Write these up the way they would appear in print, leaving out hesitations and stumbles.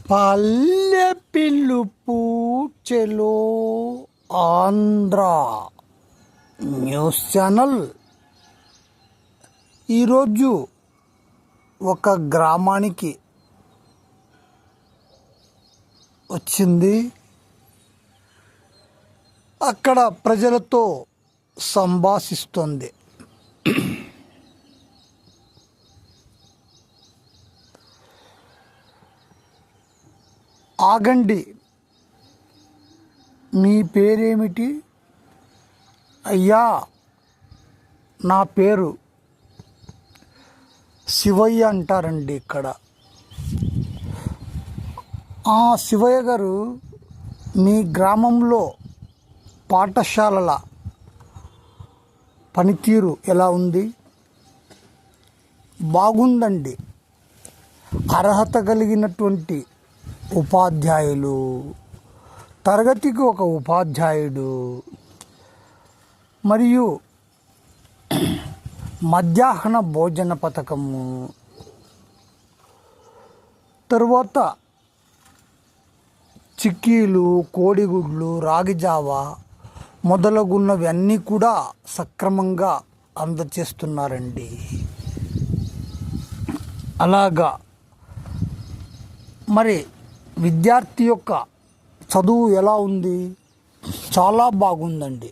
పల్లె పిలుపు చెలో Andhra news channel ఈరోజు ఒక గ్రామానికి వచ్చింది. అక్కడ ప్రజలతో సంభాషిస్తుంది. ఆగండి, మీ పేరేమిటి? అయ్యా, నా పేరు శివయ్య అంటారండి ఇక్కడ. శివయ్య గారు, మీ గ్రామంలో పాఠశాలల పనితీరు ఎలా ఉంది? బాగుందండి. అర్హత కలిగినటువంటి ఉపాధ్యాయులు, తరగతికి ఒక ఉపాధ్యాయుడు, మరియు మధ్యాహ్న భోజన పథకము, తరువాత చిక్కీలు, కోడిగుడ్లు, రాగిజావ మొదలగున్నవి అన్నీ కూడా సక్రమంగా అందచేస్తున్నారండి. అలాగా మరి విద్యార్థి యొక్క చదువు ఎలా ఉంది? చాలా బాగుందండి.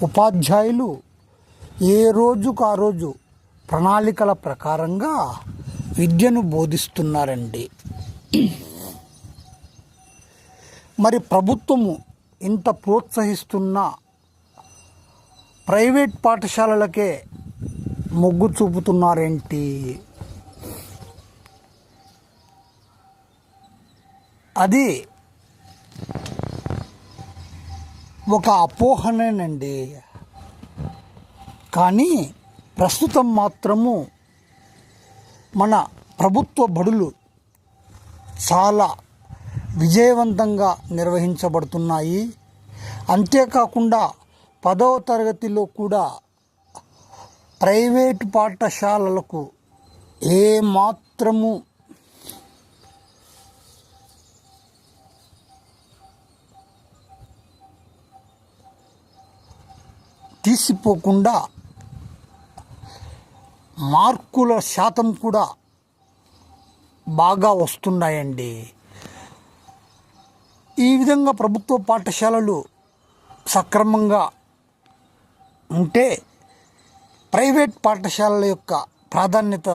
ఉపాధ్యాయులు ఏ రోజుకు ఆ రోజు ప్రణాళికల ప్రకారంగా విద్యను బోధిస్తున్నారండి. మరి ప్రభుత్వము ఇంత ప్రోత్సహిస్తున్న ప్రైవేట్ పాఠశాలలకే మొగ్గు చూపుతున్నారేంటి? అది ఒక అపోహనేనండి. కానీ ప్రస్తుతం మాత్రము మన ప్రభుత్వ బడులు చాలా విజయవంతంగా నిర్వహించబడుతున్నాయి. అంతేకాకుండా 10వ తరగతిలో కూడా ప్రైవేటు పాఠశాలలకు ఏమాత్రము తీసిపోకుండా మార్కుల శాతం కూడా బాగా వస్తున్నాయండి. ఈ విధంగా ప్రభుత్వ పాఠశాలలు సక్రమంగా ఉంటే ప్రైవేట్ పాఠశాలల యొక్క ప్రాధాన్యత